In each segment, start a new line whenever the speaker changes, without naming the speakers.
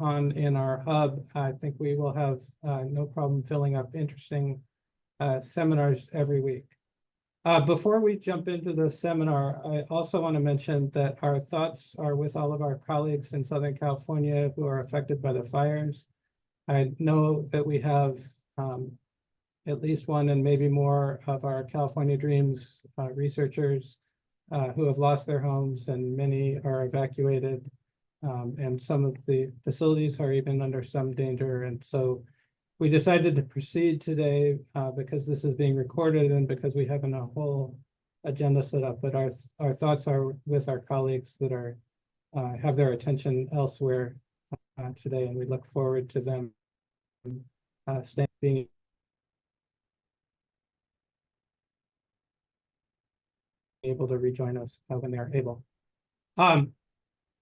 on in our hub, I think we will have no problem filling up interesting seminars every week. Before we jump into the seminar, I also want to mention that our thoughts are with all of our colleagues in Southern California who are affected by the fires. I know that we have at least one and maybe more of our California Dreams researchers who have lost their homes, and many are evacuated. And some of the facilities are even under some danger. And so we decided to proceed today because this is being recorded and because we have a whole agenda set up. But our thoughts are with our colleagues that are have their attention elsewhere today, and we look forward to them being able to rejoin us when they are able.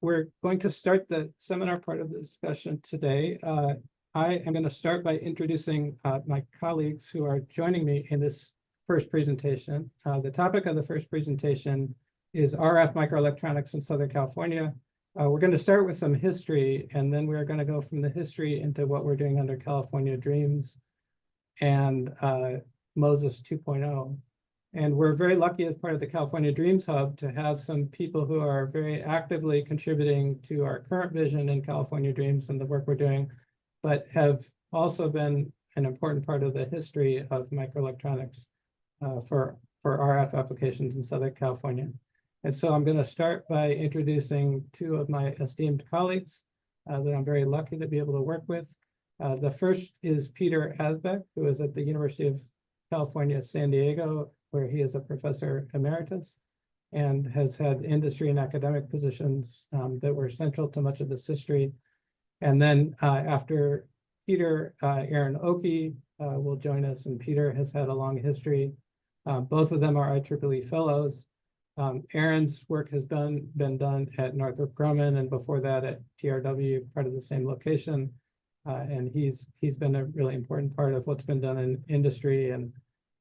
We're going to start the seminar part of the discussion today. I am going to start by introducing my colleagues who are joining me in this first presentation. The topic of the first presentation is RF microelectronics in Southern California. We're going to start with some history, and then we're going to go from the history into what we're doing under California Dreams and MOSIS 2.0. And we're very lucky as part of the California Dreams Hub to have some people who are very actively contributing to our current vision in California Dreams and the work we're doing, but have also been an important part of the history of microelectronics for RF applications in Southern California. And so I'm going to start by introducing two of my esteemed colleagues that I'm very lucky to be able to work with. The first is Peter Asbeck, who is at the University of California, San Diego, where he is a professor emeritus and has had industry and academic positions that were central to much of this history. And then after Peter, Aaron Oki will join us, and Peter has had a long history. Both of them are IEEE Fellows. Aaron's work has been done at Northrop Grumman, and before that at TRW, part of the same location. And he's been a really important part of what's been done in industry and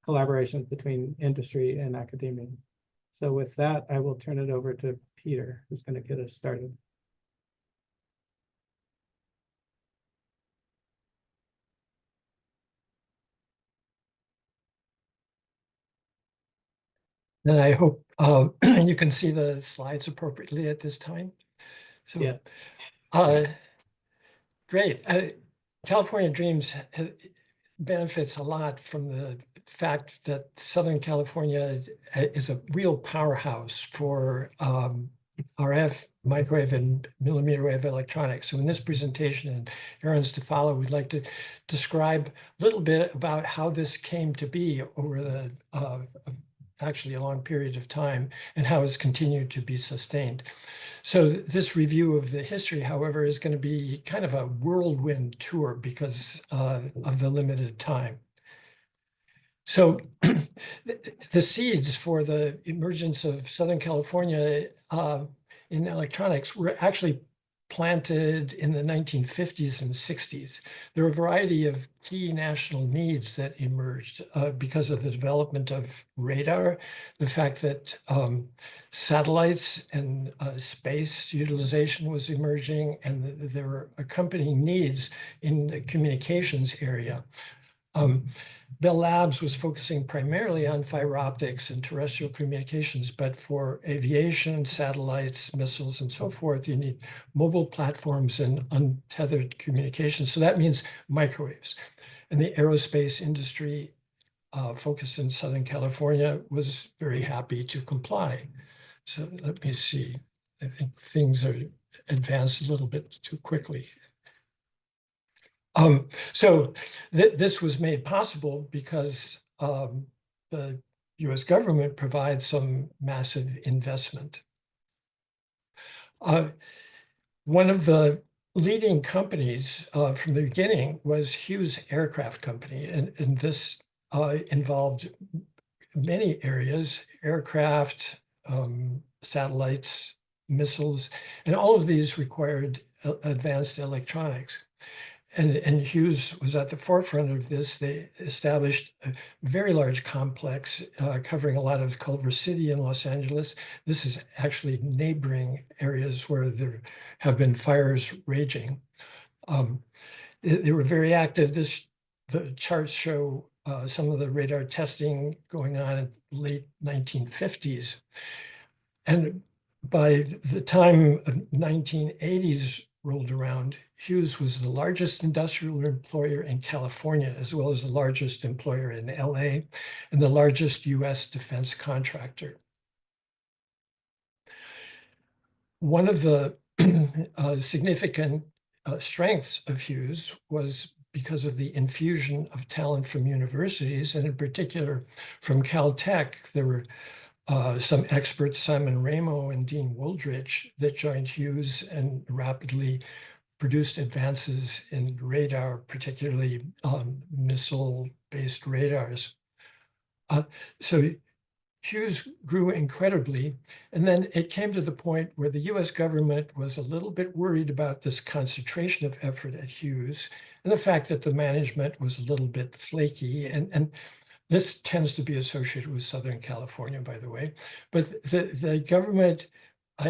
collaborations between industry and academia. So with that, I will turn it over to Peter, who's going to get us started.
And I hope you can see the slides appropriately at this time. So, yeah. Great. California Dreams benefits a lot from the fact that Southern California is a real powerhouse for RF, microwave, and millimeter wave electronics. So in this presentation, and Aaron's to follow, we'd like to describe a little bit about how this came to be over the actually a long period of time, and how it's continued to be sustained. So this review of the history, however, is going to be kind of a whirlwind tour because of the limited time. So the seeds for the emergence of Southern California in electronics were actually planted in the 1950s and 60s. There were a variety of key national needs that emerged because of the development of radar, the fact that satellites and space utilization was emerging, and there were accompanying needs in the communications area. Bell Labs was focusing primarily on fiber optics and terrestrial communications, but for aviation, satellites, missiles, and so forth, you need mobile platforms and untethered communications. So that means microwaves. And the aerospace industry focused in Southern California was very happy to comply. So let me see. I think things are advanced a little bit too quickly. So this was made possible because the US government provides some massive investment. One of the leading companies from the beginning was Hughes Aircraft Company, and this involved many areas: aircraft, satellites, missiles, and all of these required advanced electronics. And Hughes was at the forefront of this. They established a very large complex covering a lot of Culver City in Los Angeles. This is actually neighboring areas where there have been fires raging. They were very active. The charts show some of the radar testing going on in the late 1950s. And by the time of 1980s rolled around, Hughes was the largest industrial employer in California, as well as the largest employer in LA and the largest US defense contractor. One of the significant strengths of Hughes was because of the infusion of talent from universities, and in particular from Caltech. There were some experts, Simon Ramo and Dean Wooldridge, that joined Hughes and rapidly produced advances in radar, particularly missile-based radars. So Hughes grew incredibly, and then it came to the point where the US government was a little bit worried about this concentration of effort at Hughes and the fact that the management was a little bit flaky. And this tends to be associated with Southern California, by the way. But the government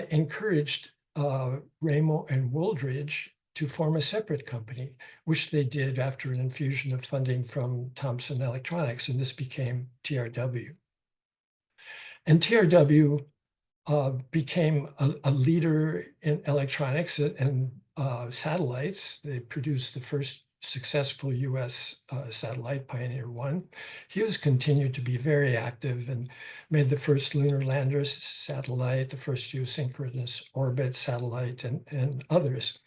encouraged Ramo and Wooldridge to form a separate company, which they did after an infusion of funding from Thomson Electronics, and this became TRW. And TRW became a leader in electronics and satellites. They produced the first successful US satellite, Pioneer 1. Hughes continued to be very active and made the first lunar lander satellite, the first geosynchronous orbit satellite, and others.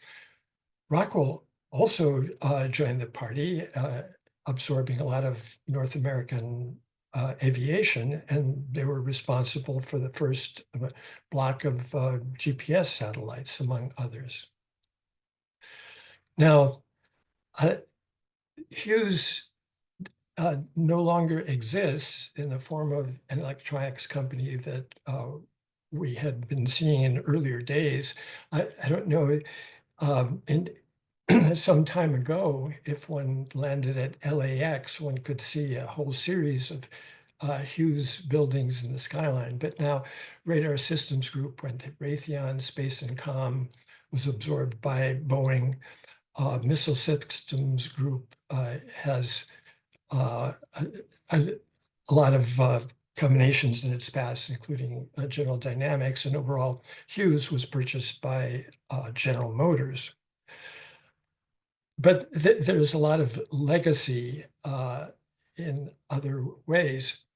Rockwell also joined the party, absorbing a lot of North American aviation, and they were responsible for the first block of GPS satellites, among others. Now, Hughes no longer exists in the form of an electronics company that we had been seeing in earlier days. I don't know, some time ago, if one landed at LAX, one could see a whole series of Hughes buildings in the skyline. But now Radar Systems Group went to Raytheon. Space and Com was absorbed by Boeing. Missile Systems Group has a lot of combinations in its past, including General Dynamics, and overall Hughes was purchased by General Motors. But there's a lot of legacy in other ways.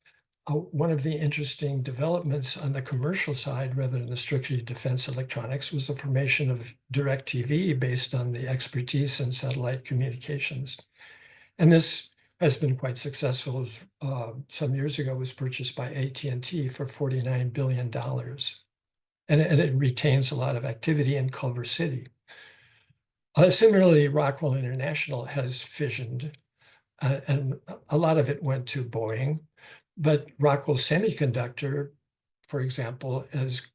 One of the interesting developments on the commercial side, rather than the strictly defense electronics, was the formation of DirecTV based on the expertise in satellite communications. And this has been quite successful. Some years ago, it was purchased by AT&T for $49 billion. And it retains a lot of activity in Culver City. Similarly, Rockwell International has fissioned, and a lot of it went to Boeing. But Rockwell Semiconductor, for example, has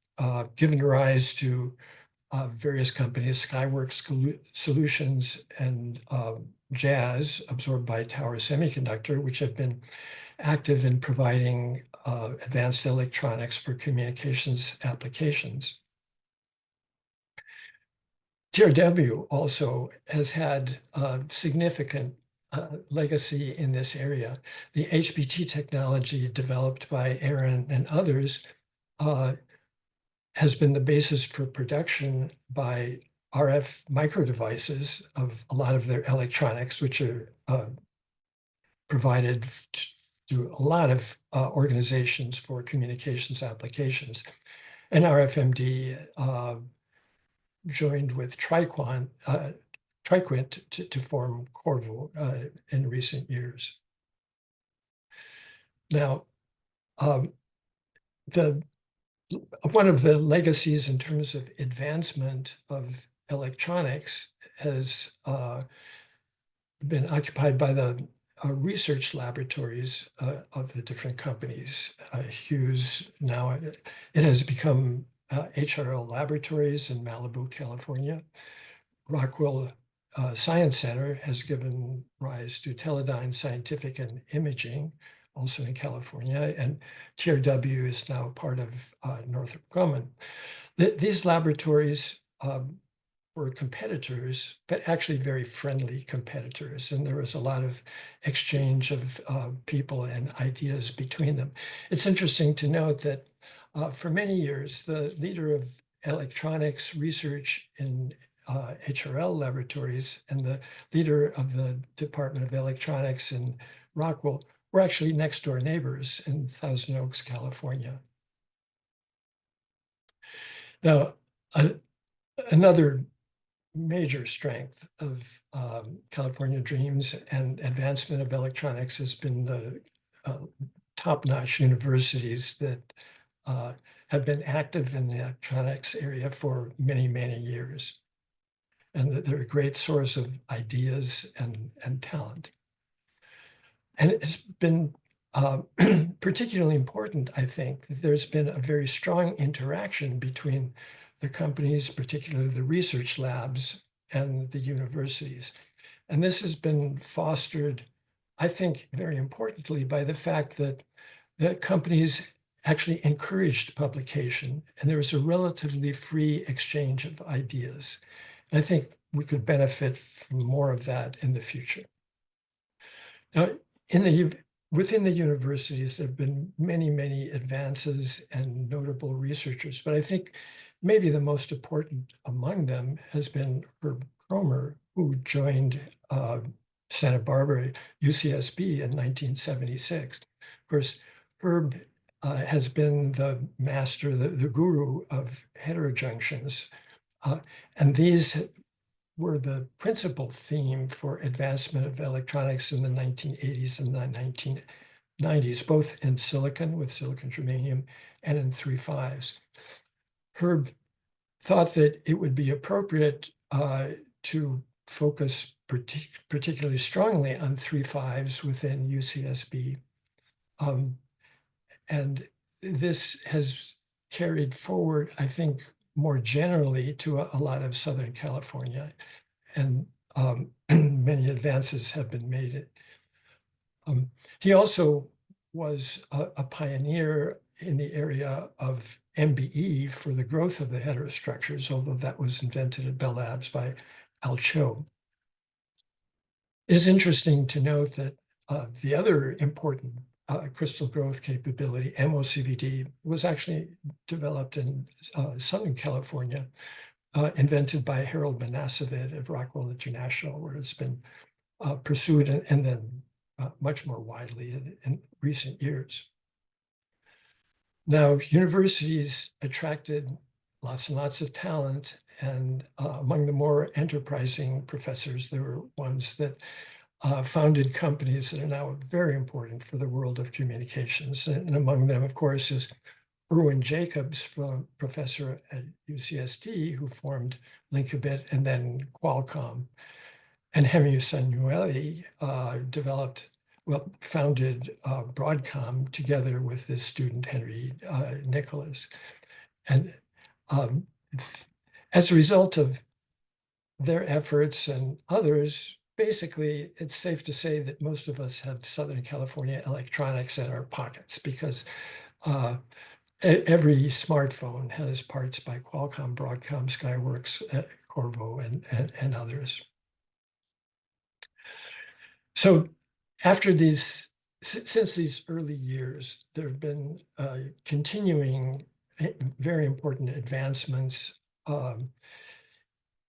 given rise to various companies, Skyworks Solutions and GaAs, absorbed by Tower Semiconductor, which have been active in providing advanced electronics for communications applications. TRW also has had significant legacy in this area. The HBT technology developed by Aaron and others has been the basis for production by RF microdevices of a lot of their electronics, which are provided to a lot of organizations for communications applications. And RFMD joined with Triquint to form Qorvo in recent years. Now, one of the legacies in terms of advancement of electronics has been occupied by the research laboratories of the different companies. Hughes, now it has become HRL Laboratories in Malibu, California. Rockwell Science Center has given rise to Teledyne Scientific and Imaging, also in California, and TRW is now part of Northrop Grumman. These laboratories were competitors, but actually very friendly competitors. And there was a lot of exchange of people and ideas between them. It's interesting to note that for many years, the leader of electronics research in HRL laboratories and the leader of the Department of Electronics in Rockwell were actually next door neighbors in Thousand Oaks, California. Now, another major strength of California Dreams and advancement of electronics has been the top-notch universities that have been active in the electronics area for many, many years. And that they're a great source of ideas and talent. And it's been particularly important, I think, that there's been a very strong interaction between the companies, particularly the research labs and the universities. And this has been fostered, I think, very importantly by the fact that the companies actually encouraged publication and there was a relatively free exchange of ideas. And I think we could benefit from more of that in the future. Now, within the universities, there have been many, many advances and notable researchers, but I think maybe the most important among them has been Herb Kromer, who joined Santa Barbara UCSB in 1976. Of course, Herb has been the master, the guru of heterojunctions. And these were the principal theme for advancement of electronics in the 1980s and the 1990s, both in silicon with silicon germanium and in 3.5s. Herb thought that it would be appropriate to focus particularly strongly on 3.5s within UCSB. And this has carried forward, I think, more generally to a lot of Southern California, and many advances have been made. He also was a pioneer in the area of MBE for the growth of the heterostructures, although that was invented at Bell Labs by Al Cho. It is interesting to note that the other important crystal growth capability, MOCVD, was actually developed in Southern California, invented by Harold Manaseved of Rockwell International, where it's been pursued and then much more widely in recent years. Now, universities attracted lots and lots of talent, and among the more enterprising professors, there were ones that founded companies that are now very important for the world of communications. And among them, of course, is Irwin Jacobs, professor at UCSD, who formed Linkabit and then Qualcomm. And Hemi Sanueli founded Broadcom together with his student, Henry Nicholas. And as a result of their efforts and others, basically, it's safe to say that most of us have Southern California electronics in our pockets because every smartphone has parts by Qualcomm, Broadcom, Skyworks, Qorvo, and others. So since these early years, there have been continuing very important advancements,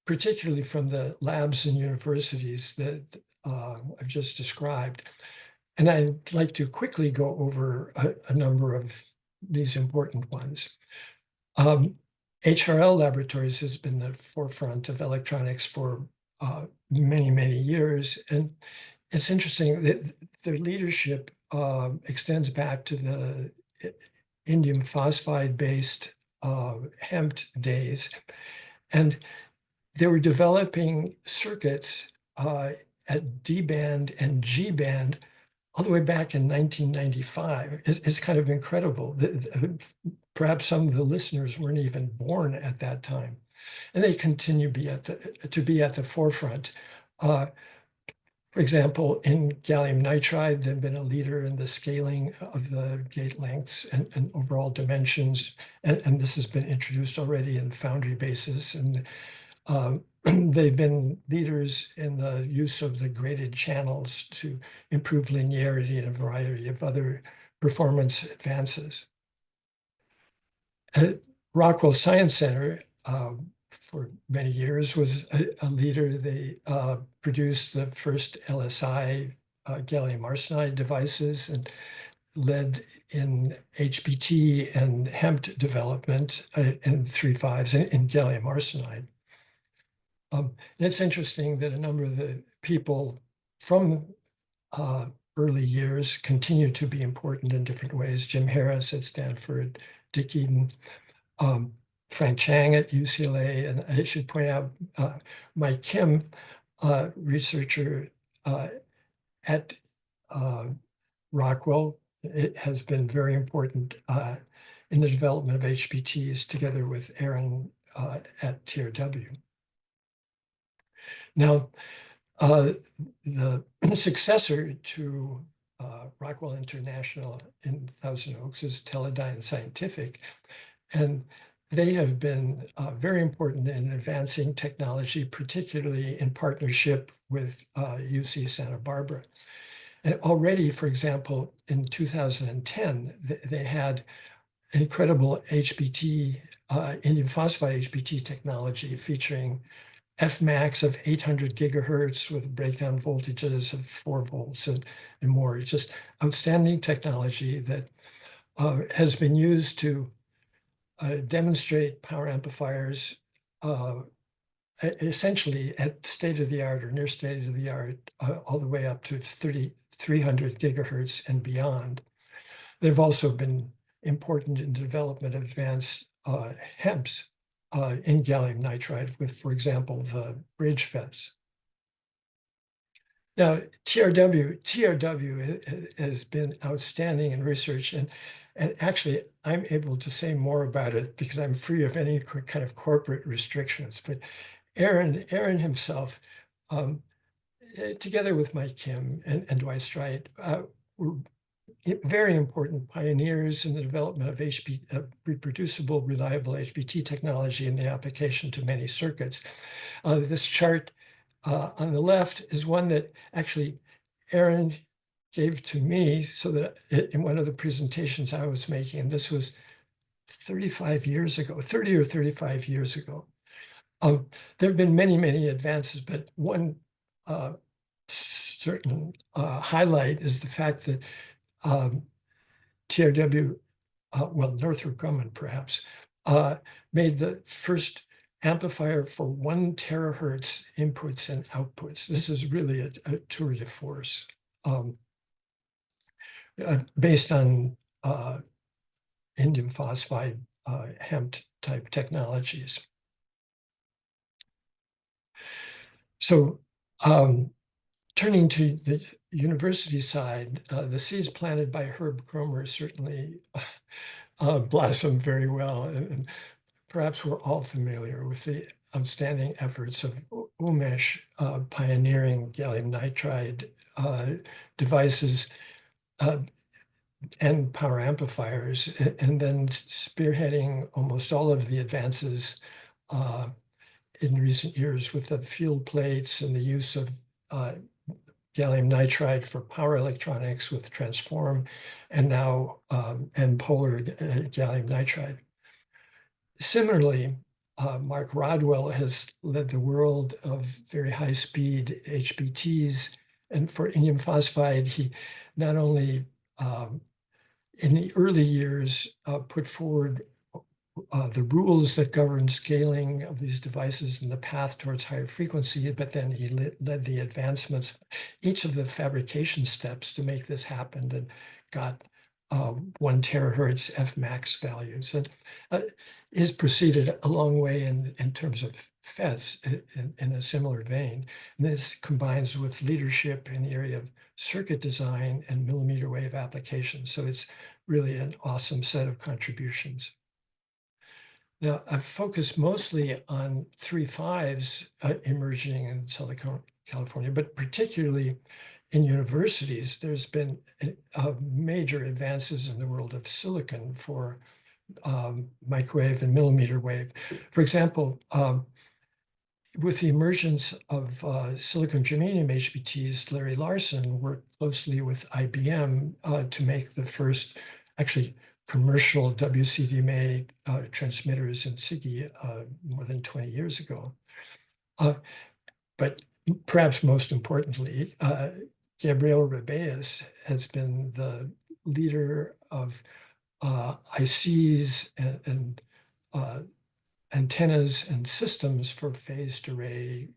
particularly from the labs and universities that I've just described. And I'd like to quickly go over a number of these important ones. HRL Laboratories has been the forefront of electronics for many, many years. And it's interesting that their leadership extends back to the indium phosphide-based HEMT days. And they were developing circuits at D band and G band all the way back in 1995. It's kind of incredible. Perhaps some of the listeners weren't even born at that time. And they continue to be at the forefront. For example, in gallium nitride, they've been a leader in the scaling of the gate lengths and overall dimensions. And this has been introduced already in foundry basis. And they've been leaders in the use of the graded channels to improve linearity and a variety of other performance advances. Rockwell Science Center, for many years, was a leader. They produced the first LSI gallium arsenide devices and led in HBT and HEMT development in 3.5s in gallium arsenide. And it's interesting that a number of the people from early years continue to be important in different ways. Jim Harris at Stanford, Dick Eden, Frank Chang at UCLA, and I should point out Mike Kim, researcher at Rockwell. It has been very important in the development of HBTs together with Aaron at TRW. Now, the successor to Rockwell International in Thousand Oaks is Teledyne Scientific, and they have been very important in advancing technology, particularly in partnership with UC Santa Barbara. And already, for example, in 2010, they had incredible HBT, indium phosphide HBT technology featuring Fmax of 800 gigahertz with breakdown voltages of 4 volts and more. It's just outstanding technology that has been used to demonstrate power amplifiers essentially at state-of-the-art or near state-of-the-art, all the way up to 300 gigahertz and beyond. They've also been important in the development of advanced HEMTs in gallium nitride with, for example, the bridge FETs. Now, TRW has been outstanding in research, and actually I'm able to say more about it because I'm free of any kind of corporate restrictions. But Aaron himself, together with Mike Kim and Dwight Strite, were very important pioneers in the development of reproducible, reliable HBT technology and the application to many circuits. This chart on the left is one that actually Aaron gave to me so that in one of the presentations I was making, and this was 35 years ago, 30 or 35 years ago. There have been many, many advances, but one certain highlight is the fact that TRW, well, Northrop Grumman perhaps, made the first amplifier for 1 terahertz inputs and outputs. This is really a tour de force based on indium phosphide HEMT type technologies. So turning to the university side, the seeds planted by Herb Kromer certainly blossomed very well. And perhaps we're all familiar with the outstanding efforts of Umesh pioneering gallium nitride devices and power amplifiers, and then spearheading almost all of the advances in recent years with the field plates and the use of gallium nitride for power electronics with transform, and now and polar gallium nitride. Similarly, Mark Rodwell has led the world of very high-speed HBTs, and for indium phosphide, he not only in the early years put forward the rules that govern scaling of these devices and the path towards higher frequency, but then he led the advancements, each of the fabrication steps to make this happen, and got 1 terahertz Fmax values. And is proceeded a long way in terms of FETs in a similar vein. And this combines with leadership in the area of circuit design and millimeter wave applications. So it's really an awesome set of contributions. Now, I've focused mostly on 3.5s emerging in Southern California, but particularly in universities, there's been major advances in the world of silicon for microwave and millimeter wave. For example, with the emergence of silicon germanium HBTs, Larry Larson worked closely with IBM to make the first actually commercial WCDMA transmitters in SIGI more than 20 years ago. But perhaps most importantly, Gabriel Rebeas has been the leader of ICs and antennas and systems for phased array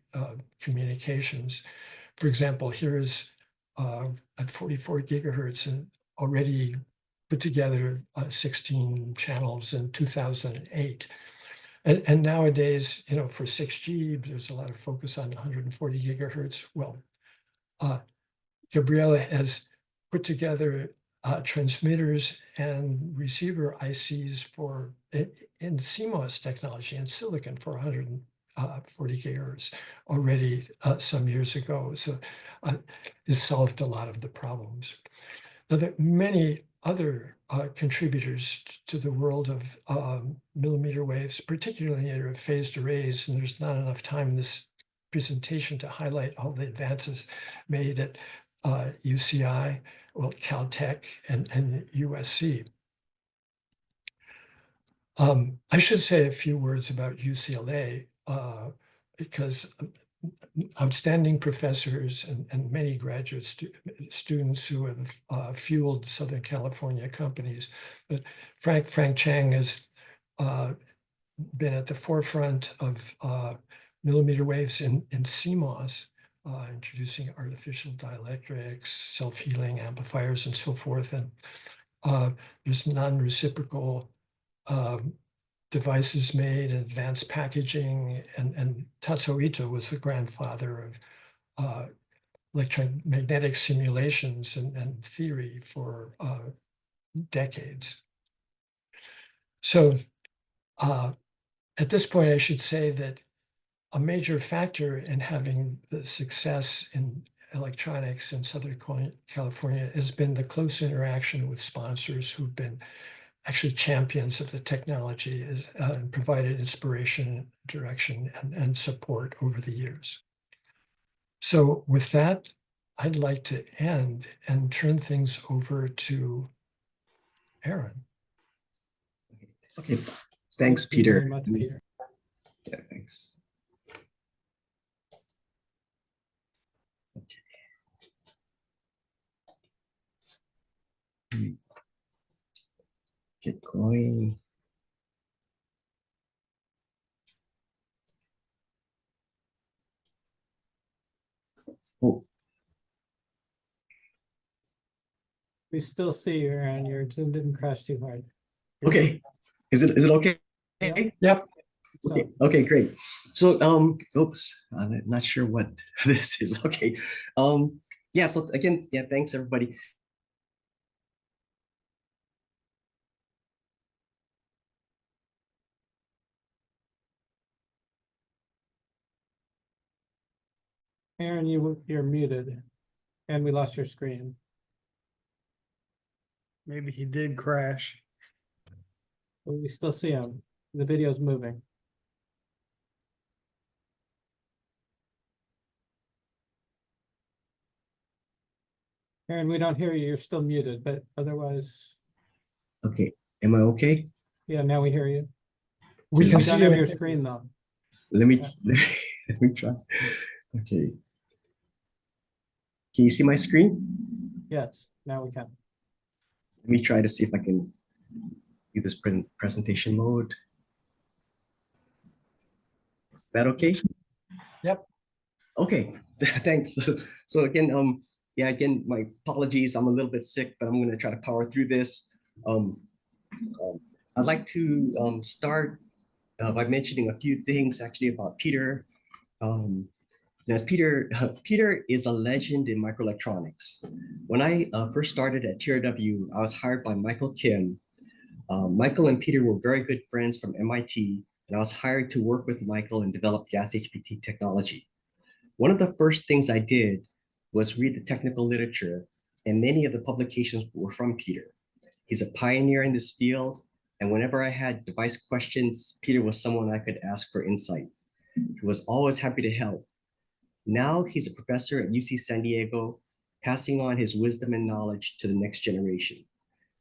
communications. For example, here is at 44 gigahertz and already put together 16 channels in 2008. And nowadays, you know, for 6G, there's a lot of focus on 140 gigahertz. Well, Gabriela has put together transmitters and receiver ICs for in CMOS technology and silicon for 140 gigahertz already some years ago. So it solved a lot of the problems. Now, there are many other contributors to the world of millimeter waves, particularly in phased arrays, and there's not enough time in this presentation to highlight all the advances made at UCI, well, Caltech, and USC. I should say a few words about UCLA because outstanding professors and many graduate students who have fueled Southern California companies. But Frank Chang has been at the forefront of millimeter waves in CMOS, introducing artificial dielectrics, self-healing amplifiers, and so forth. And there's non-reciprocal devices made and advanced packaging. And Tatsuo Ito was the grandfather of electromagnetic simulations and theory for decades. So at this point, I should say that a major factor in having the success in electronics in Southern California has been the close interaction with sponsors who've been actually champions of the technology and provided inspiration, direction, and support over the years. So with that, I'd like to end and turn things over to Aaron.
Okay, thanks,
Thank you
Peter.
very much, Peter.
Yeah, thanks. Okay. Get going. Oh,
We still see you, Aaron. Your Zoom didn't crash too hard.
okay. Is it okay?
Yeah.
Yep.
Okay.
So,
Okay, great. So oops, I'm not sure what this is. Okay. Yeah, so again, yeah, thanks everybody.
Aaron, you're muted, and we lost your screen.
Maybe he did crash.
But we still see him. The video's moving. Aaron, we don't hear you. You're still muted, but otherwise,
Okay, am I okay?
yeah, now we hear you.
We
We
can
don't
see
have
you.
your screen though.
Let me
Yeah.
let me try. Okay. Can you see my screen?
Yes, now we can.
Let me try to see if I can do this presentation mode. Is that okay?
Yep.
Okay, thanks. So again, yeah, again, my apologies. I'm a little bit sick, but I'm going to try to power through this. I'd like to start by mentioning a few things actually about Peter. As Peter is a legend in microelectronics. When I first started at TRW, I was hired by Michael Kim. Michael and Peter were very good friends from MIT, and I was hired to work with Michael and develop GaAs HBT technology. One of the first things I did was read the technical literature, and many of the publications were from Peter. He's a pioneer in this field, and whenever I had device questions, Peter was someone I could ask for insight. He was always happy to help. Now he's a professor at UC San Diego, passing on his wisdom and knowledge to the next generation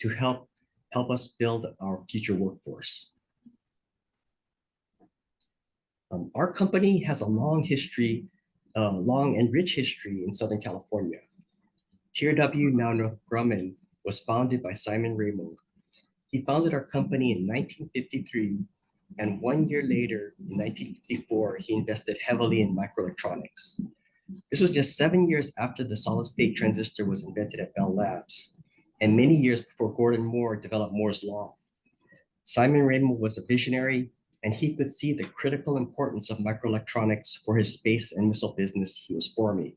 to help us build our future workforce. Our company has a long and rich history in Southern California. TRW, now Northrop Grumman, was founded by Simon Ramo. He founded our company in 1953, and 1 year later, in 1954, he invested heavily in microelectronics. This was just 7 years after the solid-state transistor was invented at Bell Labs, and many years before Gordon Moore developed Moore's Law. Simon Ramo was a visionary, and he could see the critical importance of microelectronics for his space and missile business he was forming.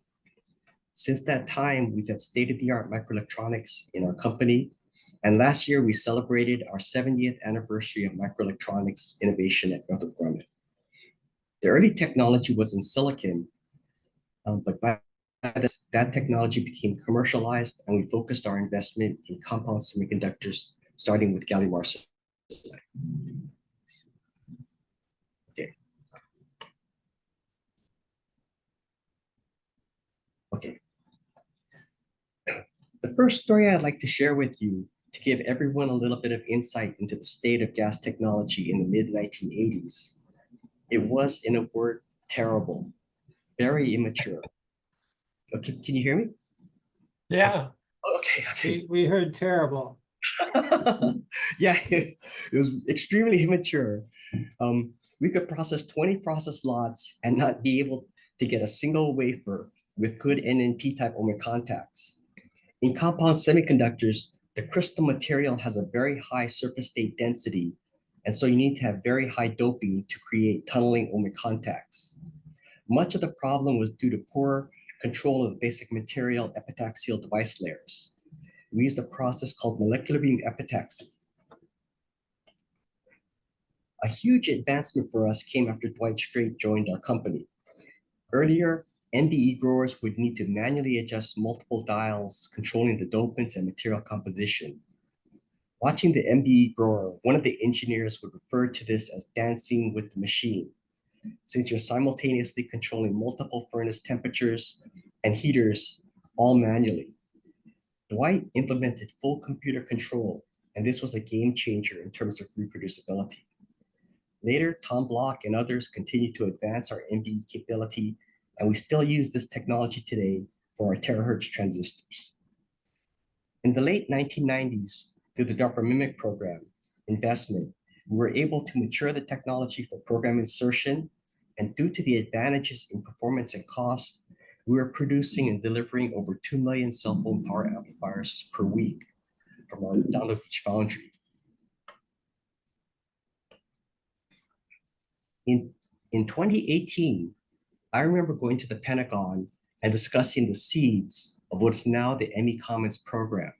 Since that time, we've had state-of-the-art microelectronics in our company, and last year we celebrated our 70th anniversary of microelectronics innovation at Northrop Grumman. The early technology was in silicon, but by this, that technology became commercialized, and we focused our investment in compound semiconductors, starting with gallium arsenide. Okay. The first story I'd like to share with you to give everyone a little bit of insight into the state of gas technology in the mid-1980s. It was, in a word, terrible, very immature. Okay, can you hear me?
Yeah.
Okay.
We heard terrible.
Yeah, it was extremely immature. We could process 20 process lots and not be able to get a single wafer with good NNP type ohmic contacts. In compound semiconductors, the crystal material has a very high surface state density, and so you need to have very high doping to create tunneling ohmic contacts. Much of the problem was due to poor control of the basic material epitaxial device layers. We used a process called molecular beam epitaxy. A huge advancement for us came after Dwight Strait joined our company. Earlier, MBE growers would need to manually adjust multiple dials, controlling the dopants and material composition. Watching the MBE grower, one of the engineers would refer to this as dancing with the machine, since you're simultaneously controlling multiple furnace temperatures and heaters all manually. Dwight implemented full computer control, and this was a game changer in terms of reproducibility. Later, Tom Block and others continued to advance our MBE capability, and we still use this technology today for our terahertz transistors. In the late 1990s, through the DARPA MIMIC program investment, we were able to mature the technology for program insertion, and due to the advantages in performance and cost, we were producing and delivering over 2 million cell phone power amplifiers per week from our Redondo Beach foundry. In 2018, I remember going to the Pentagon and discussing the seeds of what is now the Emmy Commons program.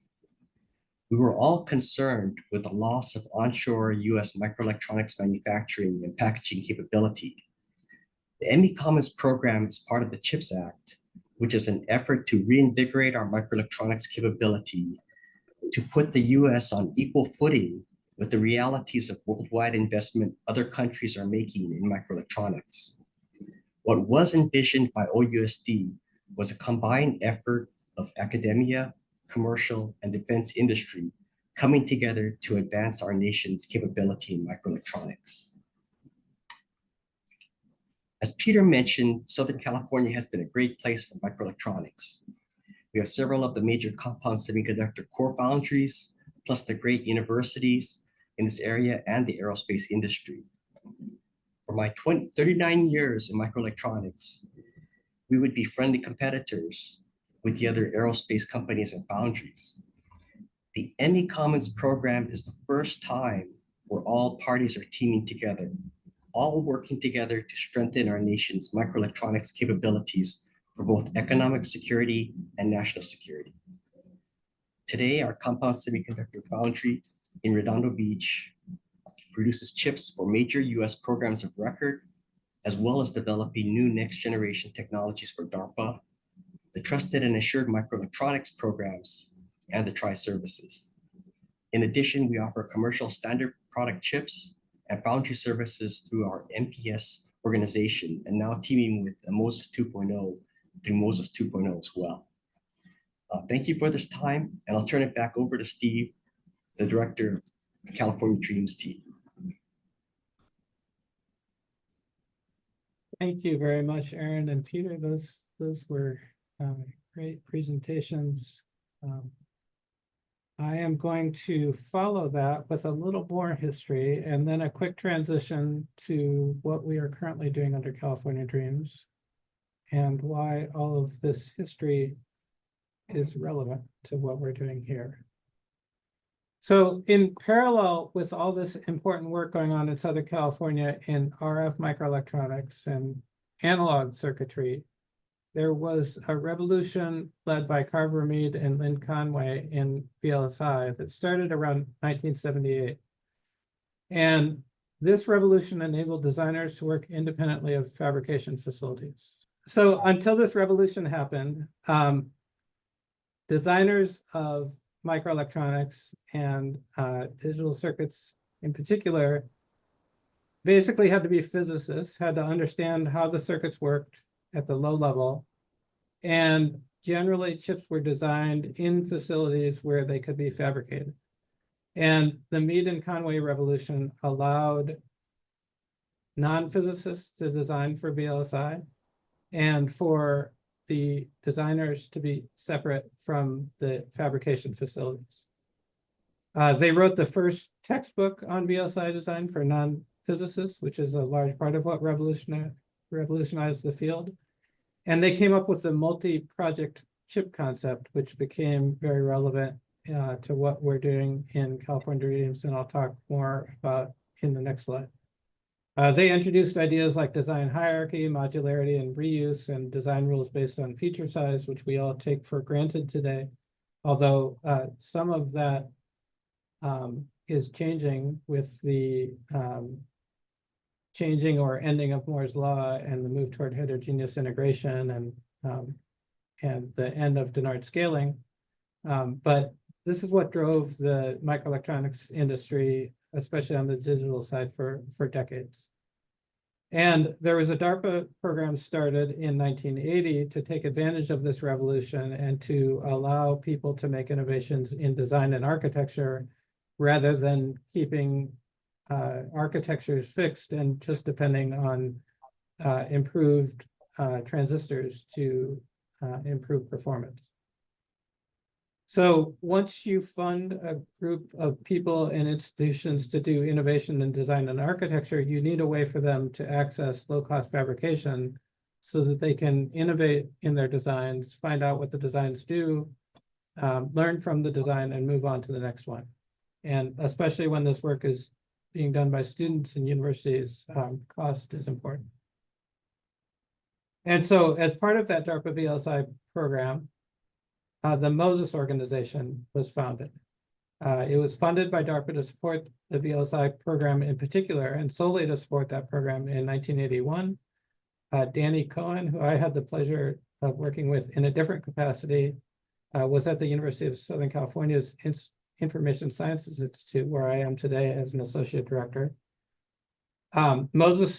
We were all concerned with the loss of onshore US microelectronics manufacturing and packaging capability. The Emmy Commons program is part of the CHIPS Act, which is an effort to reinvigorate our microelectronics capability to put the US on equal footing with the realities of worldwide investment other countries are making in microelectronics. What was envisioned by OUSD was a combined effort of academia, commercial, and defense industry coming together to advance our nation's capability in microelectronics. As Peter mentioned, Southern California has been a great place for microelectronics. We have several of the major compound semiconductor core foundries, plus the great universities in this area and the aerospace industry. For my 39 years in microelectronics, we would be friendly competitors with the other aerospace companies and foundries. The Emmy Commons program is the first time where all parties are teaming together, all working together to strengthen our nation's microelectronics capabilities for both economic security and national security. Today, our compound semiconductor foundry in Redondo Beach produces chips for major US programs of record, as well as developing new next generation technologies for DARPA, the Trusted and Assured Microelectronics programs, and the Tri-Services. In addition, we offer commercial standard product chips and foundry services through our MPS organization, and now teaming with MOSIS 2.0 through MOSIS 2.0 as well. Thank you for this time, and I'll turn it back over to Steve, the director of California Dreams team.
Thank you very much, Aaron and Peter. Those were great presentations. I am going to follow that with a little more history and then a quick transition to what we are currently doing under California Dreams and why all of this history is relevant to what we're doing here. So in parallel with all this important work going on in Southern California in RF microelectronics and analog circuitry, there was a revolution led by Carver Mead and Lynn Conway in VLSI that started around 1978. And this revolution enabled designers to work independently of fabrication facilities. So until this revolution happened, designers of microelectronics and digital circuits in particular basically had to be physicists, had to understand how the circuits worked at the low level. And generally chips were designed in facilities where they could be fabricated. And the Mead and Conway revolution allowed non-physicists to design for VLSI and for the designers to be separate from the fabrication facilities. They wrote the first textbook on VLSI design for non-physicists, which is a large part of what revolutionized the field. And they came up with the multi-project chip concept, which became very relevant to what we're doing in California Dreams, and I'll talk more about in the next slide. They introduced ideas like design hierarchy, modularity, and reuse, and design rules based on feature size, which we all take for granted today. Although some of that is changing with the changing or ending of Moore's law and the move toward heterogeneous integration and the end of Dennard scaling. But this is what drove the microelectronics industry, especially on the digital side, for decades. And there was a DARPA program started in 1980 to take advantage of this revolution and to allow people to make innovations in design and architecture rather than keeping architectures fixed and just depending on improved transistors to improve performance. So once you fund a group of people and institutions to do innovation in design and architecture, you need a way for them to access low-cost fabrication so that they can innovate in their designs, find out what the designs do, learn from the design, and move on to the next one. And especially when this work is being done by students in universities, cost is important. And so as part of that DARPA VLSI program, the MOSIS organization was founded. It was funded by DARPA to support the VLSI program in particular, and solely to support that program in 1981. Danny Cohen, who I had the pleasure of working with in a different capacity, was at the University of Southern California's Information Sciences Institute, where I am today as an associate director. MOSIS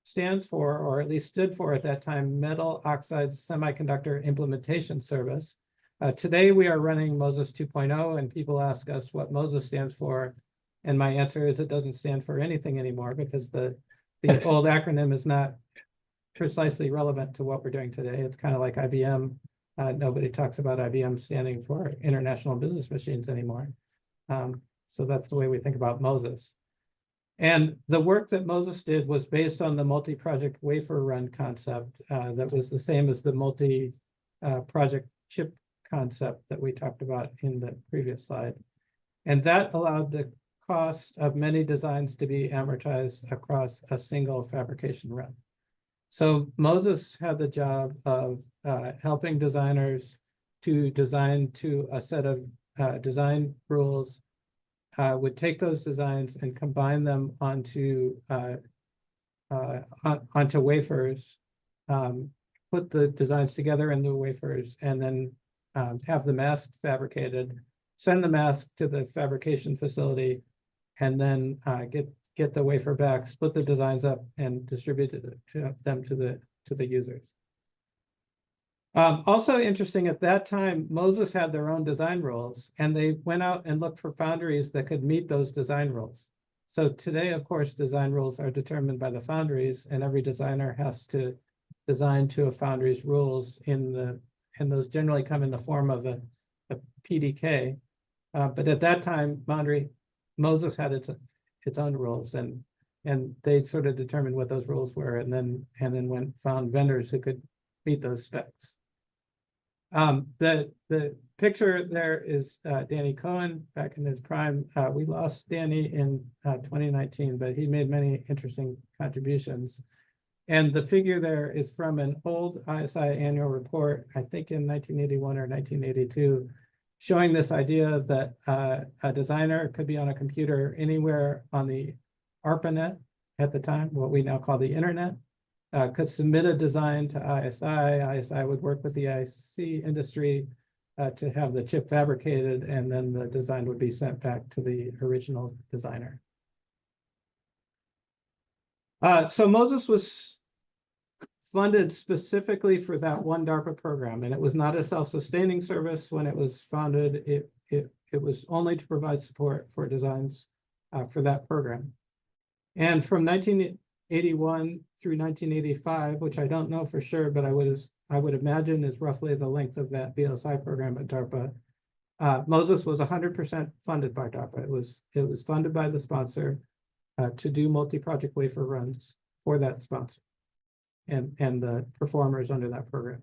stands for, or at least stood for at that time, Metal Oxide Semiconductor Implementation Service. Today we are running MOSIS 2.0, and people ask us what MOSIS stands for, and my answer is it doesn't stand for anything anymore because the old acronym is not precisely relevant to what we're doing today. It's kind of like IBM. Nobody talks about IBM standing for International Business Machines anymore. So that's the way we think about MOSIS. And the work that MOSIS did was based on the multi-project wafer run concept that was the same as the multi-project chip concept that we talked about in the previous slide. And that allowed the cost of many designs to be amortized across a single fabrication run. So MOSIS had the job of helping designers to design to a set of design rules, would take those designs and combine them onto wafers, put the designs together in the wafers, and then have the mask fabricated, send the mask to the fabrication facility, and then get get the wafer back, split the designs up, and distribute them to the users. Also interesting, at that time, MOSIS had their own design rules, and they went out and looked for foundries that could meet those design rules. So today, of course, design rules are determined by the foundries, and every designer has to design to a foundry's rules and those generally come in the form of a PDK. But at that time, MOSIS had its own rules, and they sort of determined what those rules were, and then found vendors who could meet those specs. The picture there is Danny Cohen back in his prime. We lost Danny in 2019, but he made many interesting contributions. And the figure there is from an old ISI annual report, I think in 1981 or 1982, showing this idea that a designer could be on a computer anywhere on the ARPANET at the time, what we now call the internet, could submit a design to ISI. ISI would work with the IC industry to have the chip fabricated, and then the design would be sent back to the original designer. So MOSIS was funded specifically for that one DARPA program, and it was not a self-sustaining service when it was founded. It was only to provide support for designs for that program. And from 1981 through 1985, which I don't know for sure, but I would imagine is roughly the length of that VLSI program at DARPA. MOSIS was 100% funded by DARPA. It was funded by the sponsor to do multi-project wafer runs for that sponsor and the performers under that program.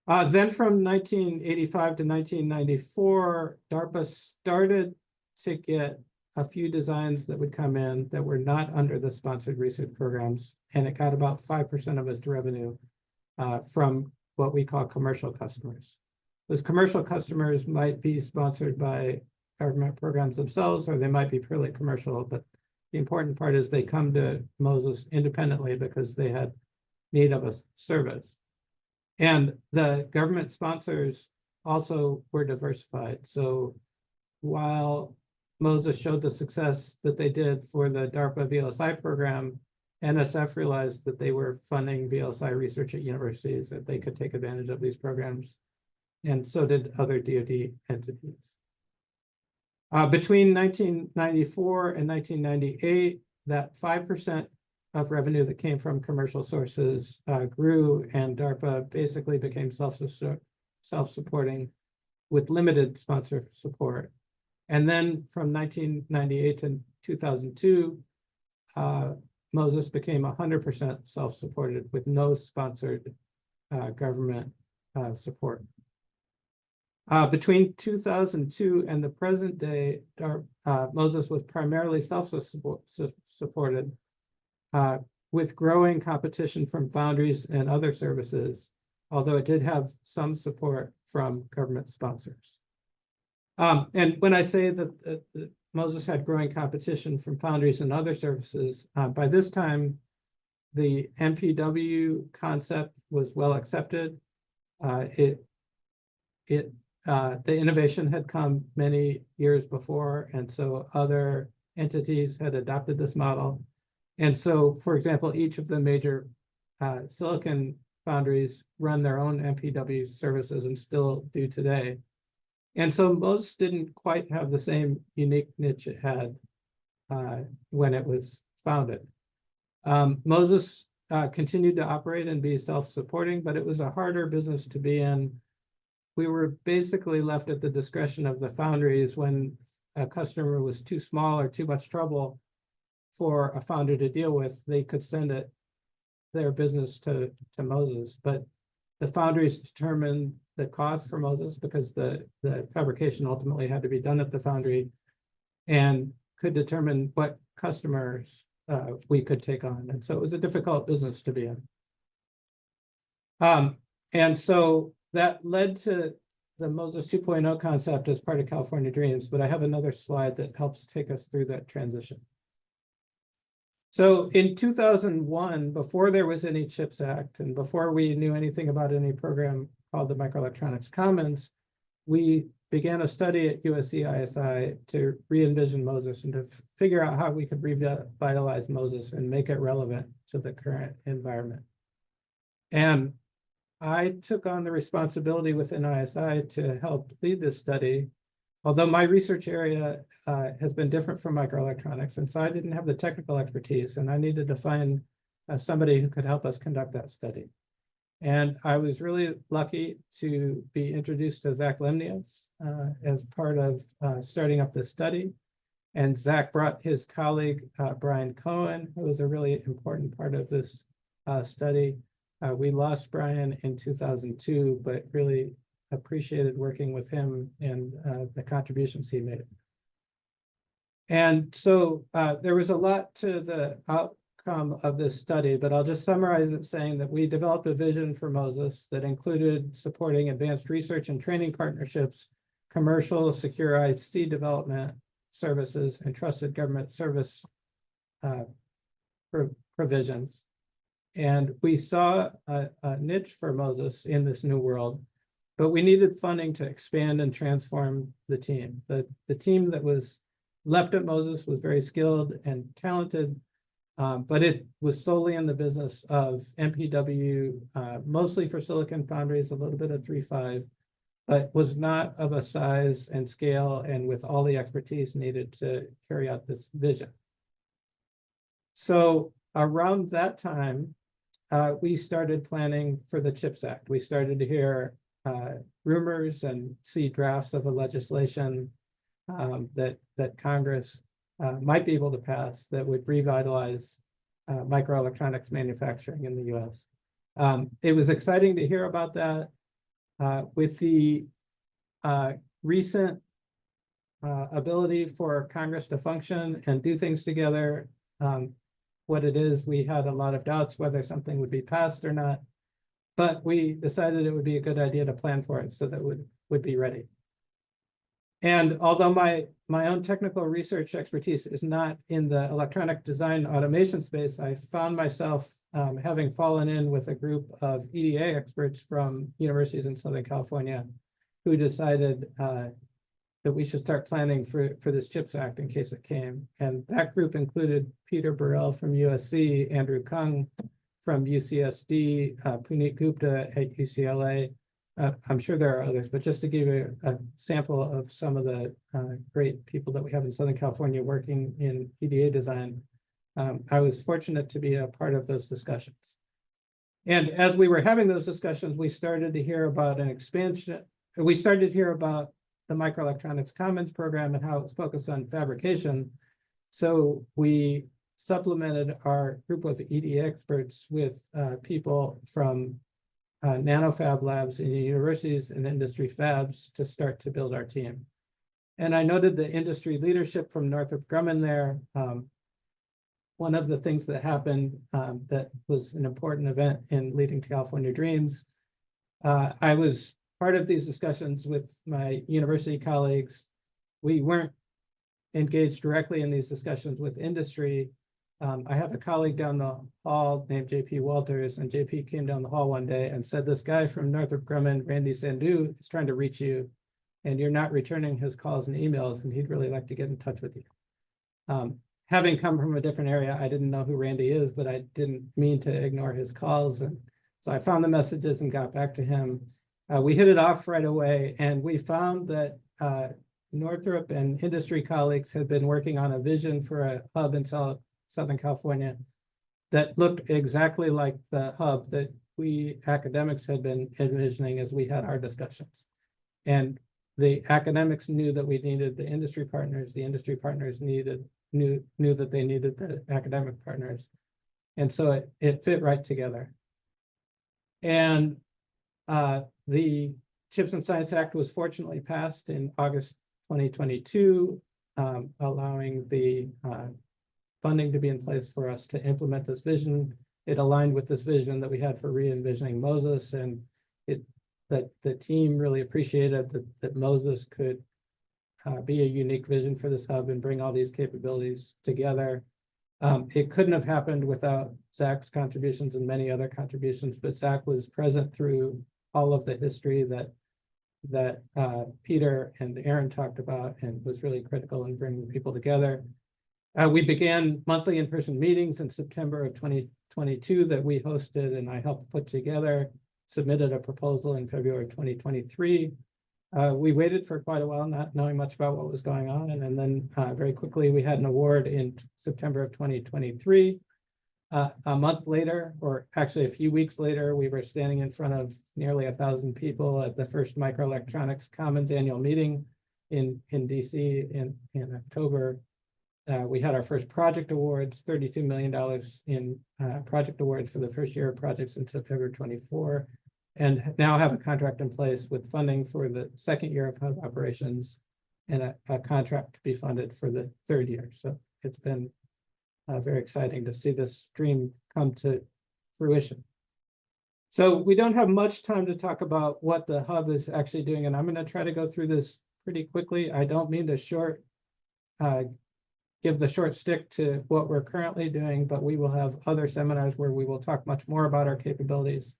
Then from 1985 to 1994, DARPA started to get a few designs that would come in that were not under the sponsored research programs, and it got about 5% of its revenue from what we call commercial customers. Those commercial customers might be sponsored by government programs themselves, or they might be purely commercial, but the important part is they come to MOSIS independently because they had need of a service. And the government sponsors also were diversified. So while MOSIS showed the success that they did for the DARPA VLSI program, NSF realized that they were funding VLSI research at universities, that they could take advantage of these programs, and so did other DoD entities. Between 1994 and 1998, that 5% of revenue that came from commercial sources grew, and DARPA basically became self-supporting with limited sponsor support. And then from 1998 to 2002, MOSIS became 100% self-supported with no sponsored government support. Between 2002 and the present day, MOSIS was primarily self-supported with growing competition from foundries and other services, although it did have some support from government sponsors. And when I say that MOSIS had growing competition from foundries and other services, by this time, the MPW concept was well accepted. The innovation had come many years before, and so other entities had adopted this model. And so, for example, each of the major silicon foundries run their own MPW services and still do today. And so MOSIS didn't quite have the same unique niche it had when it was founded. MOSIS continued to operate and be self-supporting, but it was a harder business to be in. We were basically left at the discretion of the foundries when a customer was too small or too much trouble for a founder to deal with. They could send their business to MOSIS, but the foundries determined the cost for MOSIS because the fabrication ultimately had to be done at the foundry, and could determine what customers we could take on. And so it was a difficult business to be in. And so that led to the MOSIS 2.0 concept as part of California Dreams, but I have another slide that helps take us through that transition. So in 2001, before there was any CHIPS Act and before we knew anything about any program called the Microelectronics Commons, we began a study at USC ISI to re-envision MOSIS and to figure out how we could revitalize MOSIS and make it relevant to the current environment. And I took on the responsibility within ISI to help lead this study, although my research area has been different from microelectronics, and so I didn't have the technical expertise, and I needed to find somebody who could help us conduct that study. And I was really lucky to be introduced to Zach Lemnius as part of starting up this study. And Zach brought his colleague, Brian Cohen, who was a really important part of this study. We lost Brian in 2002, but really appreciated working with him and the contributions he made. And so there was a lot to the outcome of this study, but I'll just summarize it saying that we developed a vision for MOSIS that included supporting advanced research and training partnerships, commercial secure IC development services, and trusted government service provisions. And we saw a niche for MOSIS in this new world, but we needed funding to expand and transform the team. The team that was left at MOSIS was very skilled and talented, but it was solely in the business of MPW, mostly for silicon foundries, a little bit of 3.5, but was not of a size and scale and with all the expertise needed to carry out this vision. So around that time, we started planning for the CHIPS Act. We started to hear rumors and see drafts of a legislation that Congress might be able to pass that would revitalize microelectronics manufacturing in the US. It was exciting to hear about that. With the recent ability for Congress to function and do things together, what it is, we had a lot of doubts whether something would be passed or not, but we decided it would be a good idea to plan for it so that would be ready. And although my own technical research expertise is not in the electronic design automation space, I found myself having fallen in with a group of EDA experts from universities in Southern California who decided that we should start planning for this CHIPS Act in case it came. And that group included Peter Burrell from USC, Andrew Kung from UCSD, Puneet Gupta at UCLA. I'm sure there are others, but just to give you a sample of some of the great people that we have in Southern California working in EDA design, I was fortunate to be a part of those discussions. And as we were having those discussions, we started to hear about an expansion. We started to hear about the Microelectronics Commons program and how it was focused on fabrication. So we supplemented our group of EDA experts with people from nanofab labs in universities and industry fabs to start to build our team. And I noted the industry leadership from Northrop Grumman there. One of the things that happened that was an important event in leading to California Dreams, I was part of these discussions with my university colleagues. We weren't engaged directly in these discussions with industry. I have a colleague down the hall named JP Walters, and JP came down the hall one day and said, this guy from Northrop Grumman, Randy Sandhu, is trying to reach you, and you're not returning his calls and emails, and he'd really like to get in touch with you. Having come from a different area, I didn't know who Randy is, but I didn't mean to ignore his calls. And so I found the messages and got back to him. We hit it off right away, and we found that Northrop and industry colleagues had been working on a vision for a hub in Southern California that looked exactly like the hub that we academics had been envisioning as we had our discussions. And the academics knew that we needed the industry partners knew that they needed the academic partners. And so it fit right together. And the CHIPS and Science Act was fortunately passed in August 2022, allowing the funding to be in place for us to implement this vision. It aligned with this vision that we had for re-envisioning MOSIS, and that the team really appreciated that MOSIS could be a unique vision for this hub and bring all these capabilities together. It couldn't have happened without Zach's contributions and many other contributions, but Zach was present through all of the history that that Peter and Aaron talked about and was really critical in bringing people together. We began monthly in-person meetings in September of 2022 that we hosted and I helped put together, submitted a proposal in February 2023. We waited for quite a while, not knowing much about what was going on. And then very quickly, we had an award in September of 2023. A month later, or actually a few weeks later, we were standing in front of nearly 1,000 people at the first Microelectronics Commons annual meeting in DC in October. We had our first project awards, $32 million in project awards for the first year of projects in September 24, and now have a contract in place with funding for the second year of hub operations and a contract to be funded for the third year. So it's been very exciting to see this dream come to fruition. So we don't have much time to talk about what the hub is actually doing, and I'm going to try to go through this pretty quickly. I don't mean to give the short stick to what we're currently doing, but we will have other seminars where we will talk much more about our capabilities.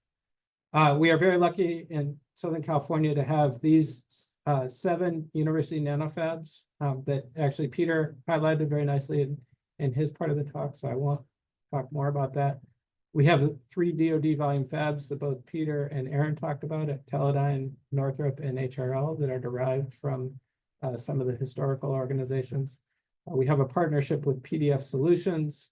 We are very lucky in Southern California to have these 7 university nanofabs that actually Peter highlighted very nicely in his part of the talk, so I won't talk more about that. We have 3 DoD volume fabs that both Peter and Aaron talked about at Teledyne, Northrop, and HRL that are derived from some of the historical organizations. We have a partnership with PDF Solutions.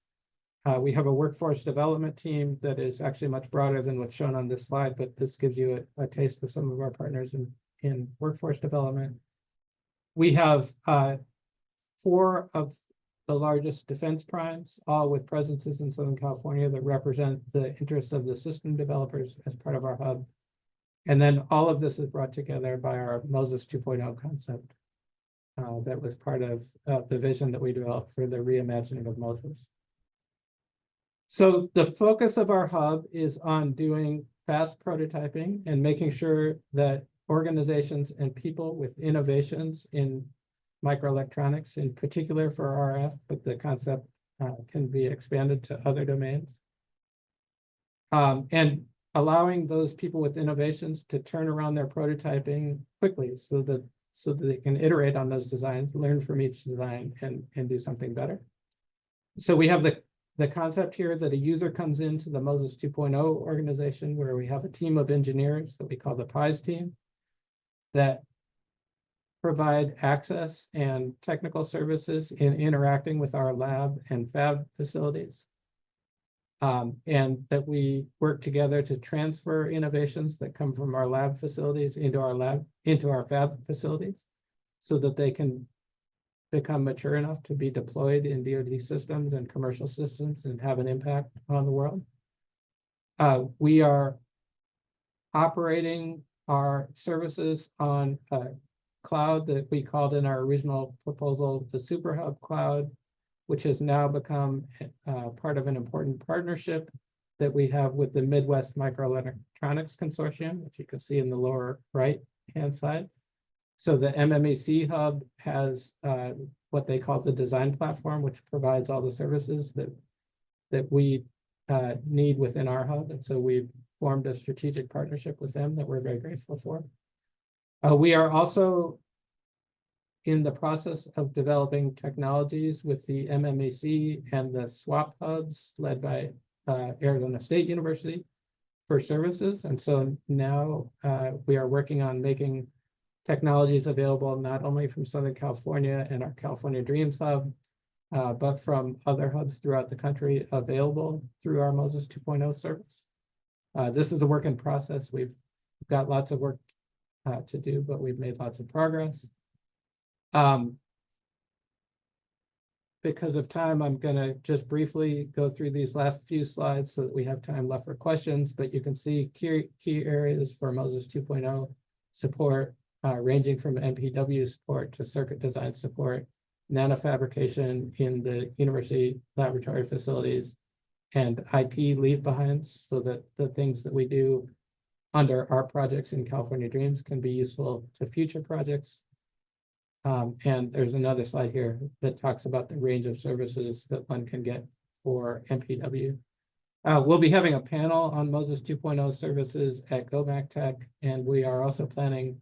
We have a workforce development team that is actually much broader than what's shown on this slide, but this gives you a taste of some of our partners in workforce development. We have 4 of the largest defense primes, all with presences in Southern California that represent the interests of the system developers as part of our hub. And then all of this is brought together by our MOSIS 2.0 concept that was part of the vision that we developed for the reimagining of MOSIS. So the focus of our hub is on doing fast prototyping and making sure that organizations and people with innovations in microelectronics, in particular for RF, but the concept can be expanded to other domains. And allowing those people with innovations to turn around their prototyping quickly so that they can iterate on those designs, learn from each design, and do something better. So we have the concept here that a user comes into the MOSIS 2.0 organization where we have a team of engineers that we call the PIES team that provide access and technical services in interacting with our lab and fab facilities. And that we work together to transfer innovations that come from our lab facilities into our fab facilities so that they can become mature enough to be deployed in DoD systems and commercial systems and have an impact on the world. We are operating our services on a cloud that we called in our original proposal the SuperHub Cloud, which has now become part of an important partnership that we have with the Midwest Microelectronics Consortium, which you can see in the lower right-hand side. So the MMEC hub has what they call the design platform, which provides all the services that we need within our hub. And so we've formed a strategic partnership with them that we're very grateful for. We are also in the process of developing technologies with the MMEC and the SWAP hubs led by Arizona State University for services. And so now we are working on making technologies available not only from Southern California and our California Dreams Hub, but from other hubs throughout the country available through our MOSIS 2.0 service. This is a work in process. We've got lots of work to do, but we've made lots of progress. Because of time, I'm going to just briefly go through these last few slides so that we have time left for questions, but you can see key areas for MOSIS 2.0 support, ranging from MPW support to circuit design support, nanofabrication in the university laboratory facilities, and IP leave behinds so that the things that we do under our projects in California Dreams can be useful to future projects. And there's another slide here that talks about the range of services that one can get for MPW. We'll be having a panel on MOSIS 2.0 services at GoMac Tech, and we are also planning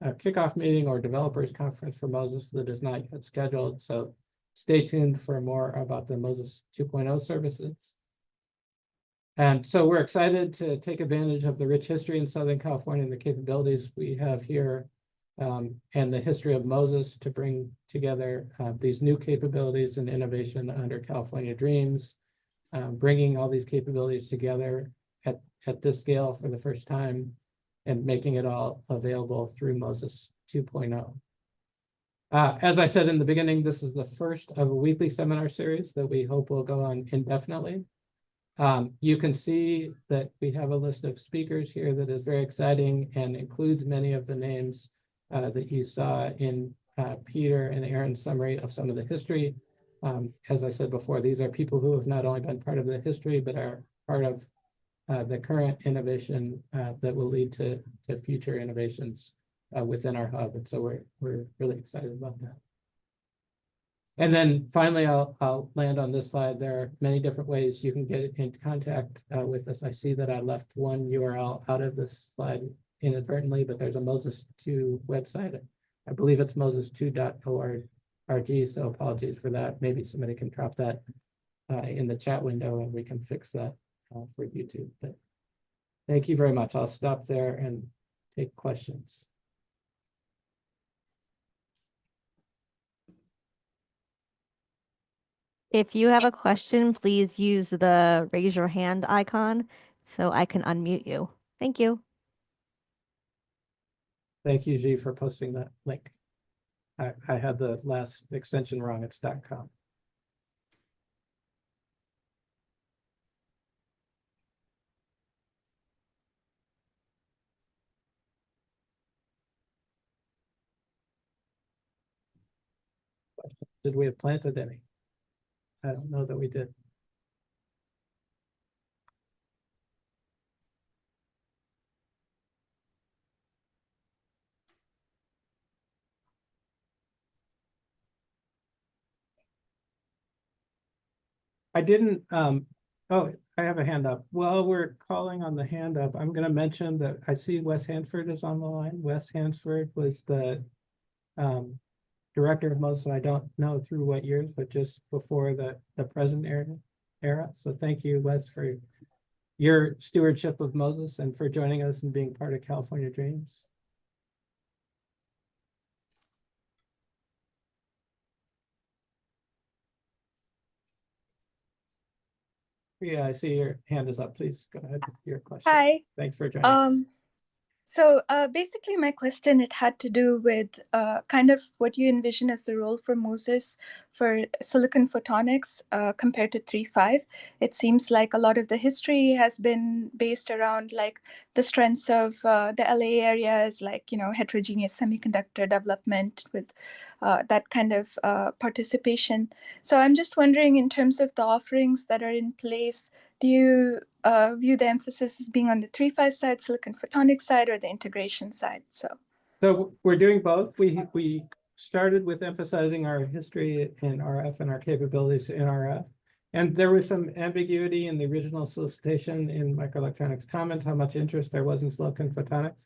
kickoff meeting or developers conference for MOSIS that is not yet scheduled. So stay tuned for more about the MOSIS 2.0 services. And so we're excited to take advantage of the rich history in Southern California and the capabilities we have here, and the history of MOSIS to bring together these new capabilities and innovation under California Dreams, bringing all these capabilities together at this scale for the first time and making it all available through MOSIS 2.0. As I said in the beginning, this is the first of a weekly seminar series that we hope will go on indefinitely. You can see that we have a list of speakers here that is very exciting and includes many of the names that you saw in Peter and Aaron's summary of some of the history. As I said before, these are people who have not only been part of the history, but are part of the current innovation that will lead to future innovations within our hub. And so we're really excited about that. And then finally, I'll land on this slide. There are many different ways you can get into contact with us. I see that I left one URL out of this slide inadvertently, but there's a MOSIS 2 website. I believe it's mosis2.org, so apologies for that. Maybe somebody can drop that in the chat window and we can fix that for YouTube. But thank you very much. I'll stop there and take questions.
If you have a question, please use the raise your hand icon so I can unmute you. Thank you.
Thank you, G, for posting that link. I had the last extension wrong. It's .com. Did we have planted any? I don't know that we did. I didn't, oh, I have a hand up. While we're calling on the hand up, I'm going to mention that I see Wes Hansford is on the line. Wes Hansford was the director of MOSIS. I don't know through what years, but just before the present era. So thank you, Wes, for your stewardship of MOSIS and for joining us and being part of California Dreams. Yeah, I see your hand is up. Please go ahead with your question.
Hi.
Thanks for joining us.
So basically my question, it had to do with kind of what you envision as the role for MOSIS for silicon photonics compared to 3.5. It seems like a lot of the history has been based around like the strengths of the LA areas, like, you know, heterogeneous semiconductor development with that kind of participation. So I'm just wondering, in terms of the offerings that are in place, do you view the emphasis as being on the 3.5 side, silicon photonics side, or the integration side? So
we're doing both. We started with emphasizing our history in RF and our capabilities in RF. And there was some ambiguity in the original solicitation in Microelectronics comment how much interest there was in silicon photonics.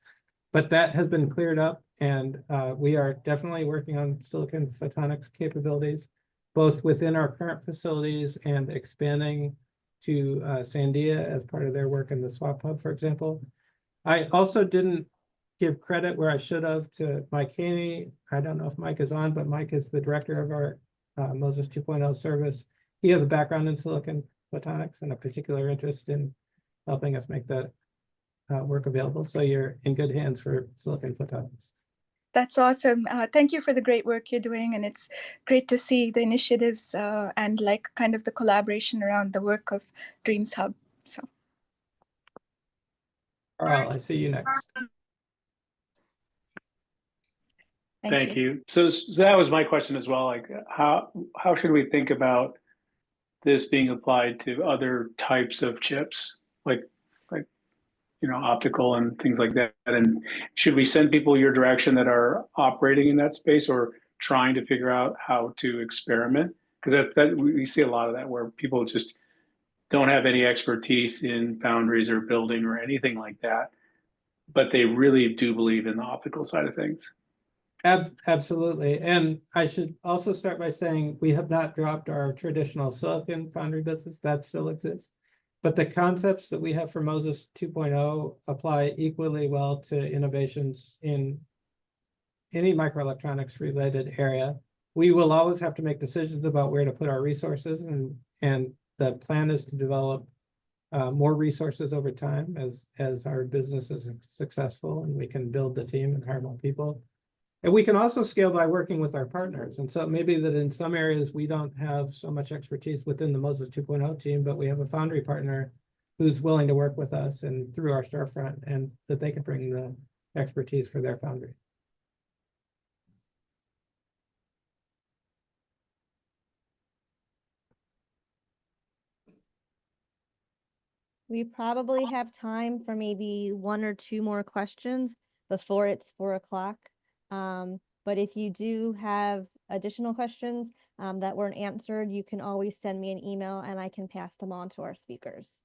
But that has been cleared up, and we are definitely working on silicon photonics capabilities, both within our current facilities and expanding to Sandia as part of their work in the swap hub, for example. I also didn't give credit where I should have to Mike Haney. I don't know if Mike is on, but Mike is the director of our MOSIS 2.0 service. He has a background in silicon photonics and a particular interest in helping us make that work available. So you're in good hands for silicon photonics.
That's awesome. Thank you for the great work you're doing. And it's great to see the initiatives and like kind of the collaboration around the work of Dreams Hub. So.
Carl, I see you next.
Thank you.
So that was my question as well. Like, how should we think about this being applied to other types of chips, like you know, optical and things like that? And should we send people your direction that are operating in that space or trying to figure out how to experiment? Because that we see a lot of that where people just don't have any expertise in foundries or building or anything like that. but they really do believe in the optical side of things.
Absolutely. And I should also start by saying we have not dropped our traditional silicon foundry business. That still exists. But the concepts that we have for MOSIS 2.0 apply equally well to innovations in any microelectronics related area. We will always have to make decisions about where to put our resources, and the plan is to develop more resources over time as our business is successful and we can build the team and hire more people. And we can also scale by working with our partners. And so it may be that in some areas we don't have so much expertise within the MOSIS 2.0 team, but we have a foundry partner who's willing to work with us and through our storefront, and that they can bring the expertise for their foundry.
We probably have time for maybe 1 or 2 more questions before it's 4 o'clock. But if you do have additional questions that weren't answered, you can always send me an email and I can pass them on to our speakers.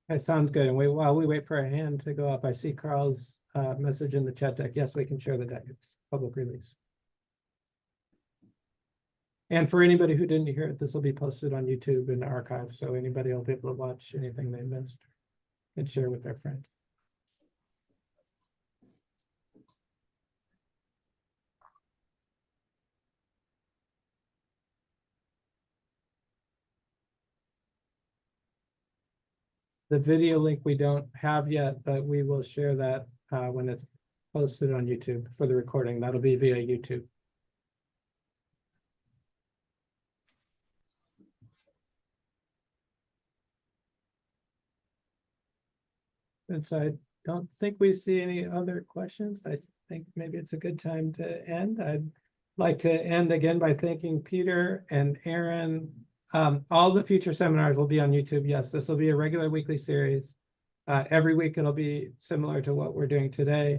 That sounds good. And while we wait for a hand to go up, I see Carl's message in the chat deck. Yes, we can share the deck. It's public release. And for anybody who didn't hear it, this will be posted on YouTube in the archive, so anybody will be able to watch anything they missed and share with their friends. The video link we don't have yet, but we will share that when it's posted on YouTube for the recording. That'll be via YouTube. Since I don't think we see any other questions, I think maybe it's a good time to end. I'd like to end again by thanking Peter and Aaron. All the future seminars will be on YouTube. Yes, this will be a regular weekly series. Every week it'll be similar to what we're doing today.